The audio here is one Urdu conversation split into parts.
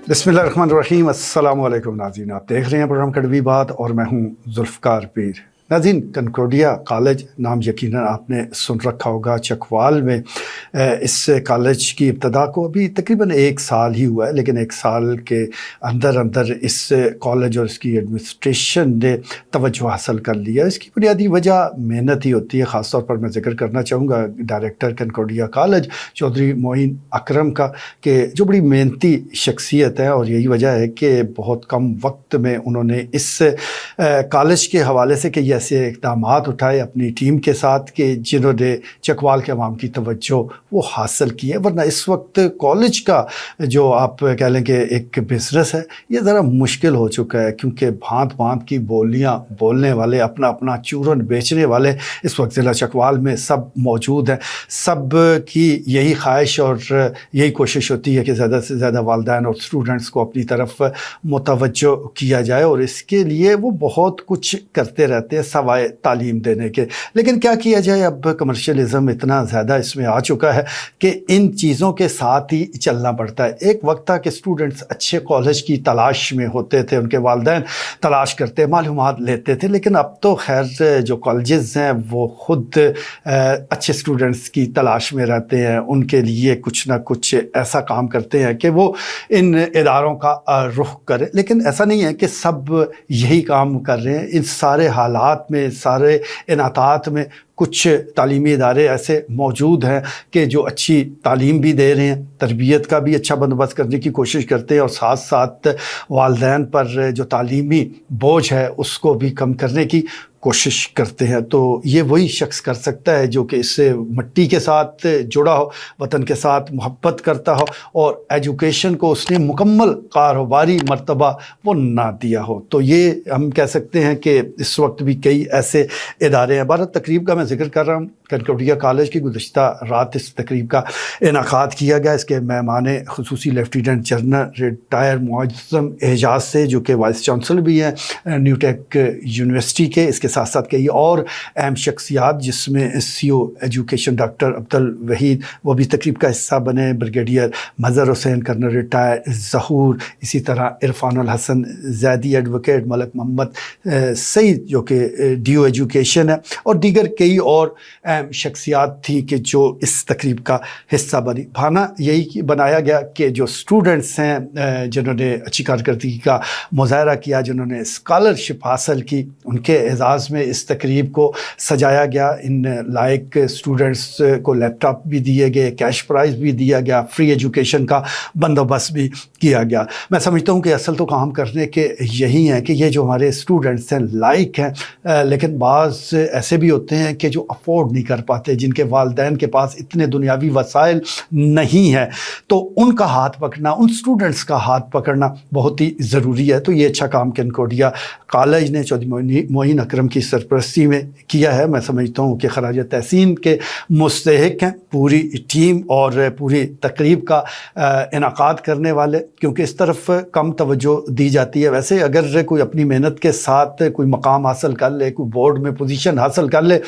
بسم اللہ الرحمن الرحیم۔ السلام علیکم ناظرین، آپ دیکھ رہے ہیں پروگرام کڑوی بات اور میں ہوں ذوالفقار پیر۔ ناظرین، کنکروڈیا کالج نام یقیناً آپ نے سن رکھا ہوگا، چکوال میں اس کالج کی ابتدا کو ابھی تقریباً 1 سال ہی ہوا ہے، لیکن 1 سال کے اندر اس کالج اور اس کی ایڈمنسٹریشن نے توجہ حاصل کر لیا۔ اس کی بنیادی وجہ محنت ہی ہوتی ہے۔ خاص طور پر میں ذکر کرنا چاہوں گا ڈائریکٹر کنکروڈیا کالج چودھری معین اکرم کا، کہ جو بڑی محنتی شخصیت ہے، اور یہی وجہ ہے کہ بہت کم وقت میں انہوں نے اس کالج کے حوالے سے کئی ایسے اقدامات اٹھائے اپنی ٹیم کے ساتھ کہ جنہوں نے چکوال کے عوام کی توجہ وہ حاصل کی ہے۔ ورنہ اس وقت کالج کا جو آپ کہہ لیں کہ ایک بزنس ہے، یہ ذرا مشکل ہو چکا ہے، کیونکہ بھانت بھانت کی بولیاں بولنے والے، اپنا اپنا چورن بیچنے والے اس وقت ضلع چکوال میں سب موجود ہیں۔ سب کی یہی خواہش اور یہی کوشش ہوتی ہے کہ زیادہ سے زیادہ والدین اور اسٹوڈنٹس کو اپنی طرف متوجہ کیا جائے، اور اس کے لیے وہ بہت کچھ کرتے رہتے ہیں سوائے تعلیم دینے کے۔ لیکن کیا کیا جائے، اب کمرشلزم اتنا زیادہ اس میں آ چکا ہے کہ ان چیزوں کے ساتھ ہی چلنا پڑتا ہے۔ ایک وقت تھا کہ اسٹوڈنٹس اچھے کالج کی تلاش میں ہوتے تھے، ان کے والدین تلاش کرتے، معلومات لیتے تھے، لیکن اب تو خیر جو کالجز ہیں وہ خود اچھے اسٹوڈنٹس کی تلاش میں رہتے ہیں، ان کے لیے کچھ نہ کچھ ایسا کام کرتے ہیں کہ وہ ان اداروں کا رخ کریں۔ لیکن ایسا نہیں ہے کہ سب یہی کام کر رہے ہیں۔ ان سارے حالات میں، سارے انعطات میں کچھ تعلیمی ادارے ایسے موجود ہیں کہ جو اچھی تعلیم بھی دے رہے ہیں، تربیت کا بھی اچھا بندوبست کرنے کی کوشش کرتے ہیں، اور ساتھ ساتھ والدین پر جو تعلیمی بوجھ ہے اس کو بھی کم کرنے کی کوشش کرتے ہیں۔ تو یہ وہی شخص کر سکتا ہے جو کہ اس سے مٹی کے ساتھ جڑا ہو، وطن کے ساتھ محبت کرتا ہو، اور ایجوکیشن کو اس نے مکمل کاروباری مرتبہ وہ نہ دیا ہو۔ تو یہ ہم کہہ سکتے ہیں کہ اس وقت بھی کئی ایسے ادارے ہیں۔ بھارت تقریب کا میں ذکر کر رہا ہوں، کنکروڈیا کالج کی گزشتہ رات اس تقریب کا انعقاد کیا گیا۔ اس کے مہمان خصوصی لیفٹیننٹ جنرل ریٹائر معظم اعجاز سے، جو کہ وائس چانسلر بھی ہیں نیو ٹیک یونیورسٹی کے۔ اس کے ساتھ ساتھ کئی اور اہم شخصیات، جس میں سی او ایجوکیشن ڈاکٹر عبدالوحید وہ بھی تقریب کا حصہ بنے، بریگیڈیئر مظہر حسین کرنل ریٹائر ظہور، اسی طرح عرفان الحسن زیدی ایڈوکیٹ، ملک محمد سعید جو کہ ڈی او ایجوکیشن ہے، اور دیگر کئی اور اہم شخصیات تھی کہ جو اس تقریب کا حصہ بنی۔ بہانہ یہی بنایا گیا کہ جو اسٹوڈنٹس ہیں جنہوں نے اچھی کارکردگی کا مظاہرہ کیا، جنہوں نے اسکالرشپ حاصل کی، ان کے اعزاز میں اس تقریب کو سجایا گیا۔ ان لائق اسٹوڈنٹس کو لیپ ٹاپ بھی دیے گئے، کیش پرائز بھی دیا گیا، فری ایجوکیشن کا بندوبست بھی کیا گیا۔ میں سمجھتا ہوں کہ اصل تو کام کرنے کے یہی ہیں کہ یہ جو ہمارے اسٹوڈنٹس ہیں لائق ہیں، لیکن بعض ایسے بھی ہوتے ہیں کہ جو افورڈ نہیں کر پاتے، جن کے والدین کے پاس اتنے دنیاوی وسائل نہیں ہیں، تو ان کا ہاتھ پکڑنا، ان اسٹوڈنٹس کا ہاتھ پکڑنا بہت ہی ضروری ہے۔ تو یہ اچھا کام کنکروڈیا کالج نے چودھری معین اکرم کی سرپرستی میں کیا ہے۔ میں سمجھتا ہوں کہ خراج تحسین کے مستحق ہیں پوری ٹیم اور پوری تقریب کا انعقاد کرنے والے، کیونکہ اس طرف کم توجہ دی جاتی ہے۔ ویسے اگر کوئی اپنی محنت کے ساتھ کوئی مقام حاصل کر لے، کوئی بورڈ میں پوزیشن حاصل کر لے،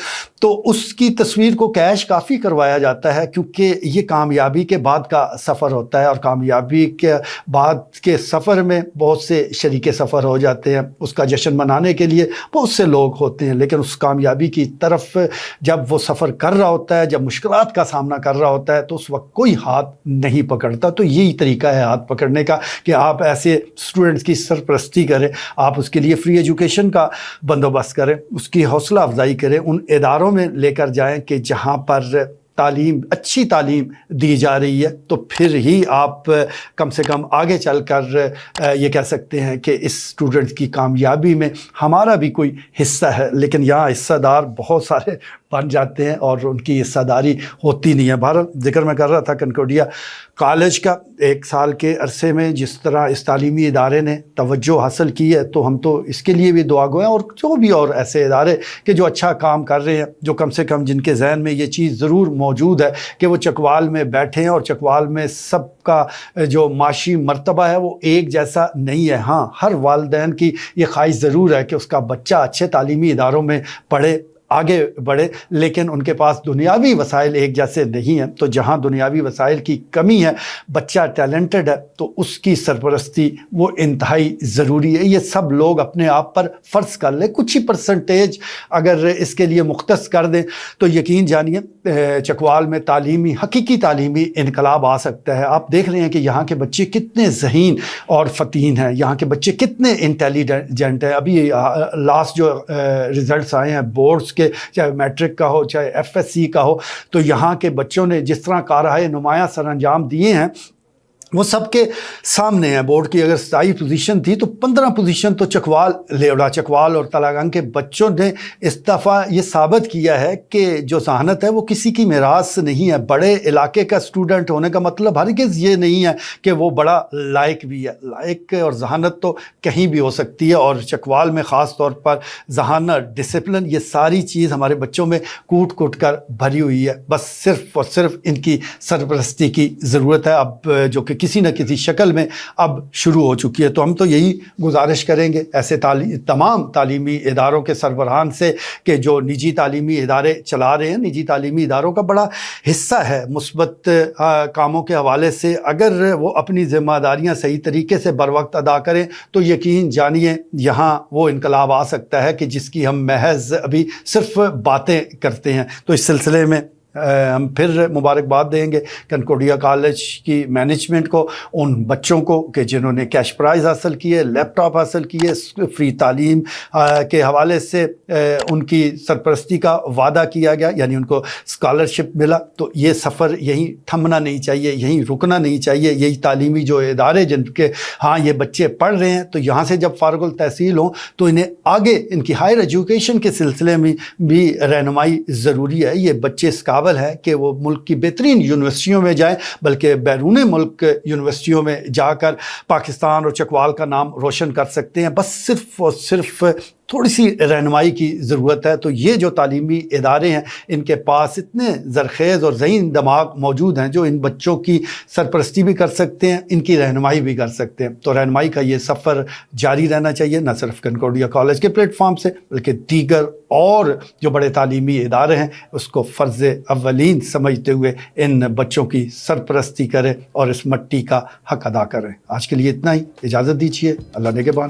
تو اس کی تصویر کو کیش کافی کروایا جاتا ہے، کیونکہ یہ کامیابی کے بعد کا سفر ہوتا ہے، اور کامیابی کے بعد کے سفر میں بہت سے شریک سفر ہو جاتے ہیں۔ اس کا جشن منانے کے لیے بہت سے لوگ ہوتے ہیں، لیکن اس کامیابی کی طرف جب وہ سفر کر رہا ہوتا ہے، جب مشکلات کا سامنا کر رہا ہوتا ہے، تو اس وقت کوئی ہاتھ نہیں پکڑتا۔ تو یہی طریقہ ہے ہاتھ پکڑنے کا کہ آپ ایسے اسٹوڈنٹس کی سرپرستی کریں، آپ اس کے لیے فری ایجوکیشن کا بندوبست کریں، اس کی حوصلہ افزائی کریں، ان اداروں میں لے کر جائیں کہ جہاں پر تعلیم، اچھی تعلیم دی جا رہی ہے، تو پھر ہی آپ کم سے کم آگے چل کر یہ کہہ سکتے ہیں کہ اس اسٹوڈنٹ کی کامیابی میں ہمارا بھی کوئی حصہ ہے۔ لیکن یہاں حصہ دار بہت سارے بن جاتے ہیں اور ان کی حصہ داری ہوتی نہیں ہے۔ بہرحال ذکر میں کر رہا تھا کنکروڈیا کالج کا، 1 سال کے عرصے میں جس طرح اس تعلیمی ادارے نے توجہ حاصل کی ہے، تو ہم تو اس کے لیے بھی دعا گو ہیں، اور جو بھی اور ایسے ادارے کہ جو اچھا کام کر رہے ہیں، جو کم سے کم جن کے ذہن میں یہ چیز ضرور موجود ہے کہ وہ چکوال میں بیٹھے ہیں، اور چکوال میں سب کا جو معاشی مرتبہ ہے وہ ایک جیسا نہیں ہے۔ ہاں، ہر والدین کی یہ خواہش ضرور ہے کہ اس کا بچہ اچھے تعلیمی اداروں میں پڑھے، آگے بڑھے، لیکن ان کے پاس دنیاوی وسائل ایک جیسے نہیں ہیں۔ تو جہاں دنیاوی وسائل کی کمی ہے، بچہ ٹیلنٹڈ ہے تو اس کی سرپرستی وہ انتہائی ضروری ہے۔ یہ سب لوگ اپنے آپ پر فرض کر لیں، کچھ ہی پرسنٹیج اگر اس کے لیے مختص کر دیں تو یقین جانیے چکوال میں تعلیمی، حقیقی تعلیمی انقلاب آ سکتا ہے۔ آپ دیکھ رہے ہیں کہ یہاں کے بچے کتنے ذہین اور فتین ہیں، یہاں کے بچے کتنے انٹیلیجنٹ ہیں۔ ابھی لاسٹ جو ریزلٹس آئے ہیں بورڈز کے، چاہے میٹرک کا ہو چاہے FSC کا ہو، تو یہاں کے بچوں نے جس طرح کارہائے نمایاں سر انجام دیے ہیں وہ سب کے سامنے ہیں۔ بورڈ کی اگر 27 پوزیشن تھی تو 15 پوزیشن تو چکوال لے اڑا۔ چکوال اور تلہ کے بچوں نے اس دفعہ یہ ثابت کیا ہے کہ جو ذہانت ہے وہ کسی کی میراث نہیں ہے۔ بڑے علاقے کا اسٹوڈنٹ ہونے کا مطلب ہرگز یہ نہیں ہے کہ وہ بڑا لائق بھی ہے۔ لائق اور ذہانت تو کہیں بھی ہو سکتی ہے، اور چکوال میں خاص طور پر ذہانت، ڈسپلن، یہ ساری چیز ہمارے بچوں میں کوٹ کوٹ کر بھری ہوئی ہے۔ بس صرف اور صرف ان کی سرپرستی کی ضرورت ہے، اب جو کہ کسی نہ کسی شکل میں اب شروع ہو چکی ہے۔ تو ہم تو یہی گزارش کریں گے ایسے تمام تعلیمی اداروں کے سربراہان سے کہ جو نجی تعلیمی ادارے چلا رہے ہیں، نجی تعلیمی اداروں کا بڑا حصہ ہے مثبت کاموں کے حوالے سے، اگر وہ اپنی ذمہ داریاں صحیح طریقے سے بر وقت ادا کریں تو یقین جانیے یہاں وہ انقلاب آ سکتا ہے کہ جس کی ہم محض ابھی صرف باتیں کرتے ہیں۔ تو اس سلسلے میں ہم پھر مبارکباد دیں گے کنکورڈیا کالج کی مینجمنٹ کو، ان بچوں کو کہ جنہوں نے کیش پرائز حاصل کیے، لیپ ٹاپ حاصل کیے، فری تعلیم کے حوالے سے ان کی سرپرستی کا وعدہ کیا گیا، یعنی ان کو اسکالرشپ ملا۔ تو یہ سفر یہیں تھمنا نہیں چاہیے، یہیں رکنا نہیں چاہیے۔ یہی تعلیمی جو ادارے جن کے ہاں یہ بچے پڑھ رہے ہیں تو یہاں سے جب فارغ التحصیل ہوں تو انہیں آگے ان کی ہائر ایجوکیشن کے سلسلے میں بھی رہنمائی ضروری ہے۔ یہ بچے اس قابل ہے کہ وہ ملک کی بہترین یونیورسٹیوں میں جائیں، بلکہ بیرون ملک یونیورسٹیوں میں جا کر پاکستان اور چکوال کا نام روشن کر سکتے ہیں۔ بس صرف اور صرف تھوڑی سی رہنمائی کی ضرورت ہے۔ تو یہ جو تعلیمی ادارے ہیں ان کے پاس اتنے زرخیز اور ذہین دماغ موجود ہیں جو ان بچوں کی سرپرستی بھی کر سکتے ہیں، ان کی رہنمائی بھی کر سکتے ہیں۔ تو رہنمائی کا یہ سفر جاری رہنا چاہیے، نہ صرف کنکورڈیا کالج کے پلیٹ فارم سے بلکہ دیگر اور جو بڑے تعلیمی ادارے ہیں اس کو فرض اولین سمجھتے ہوئے ان بچوں کی سرپرستی کریں اور اس مٹی کا حق ادا کریں۔ آج کے لیے اتنا ہی، اجازت دیجیے، اللہ نگہبان۔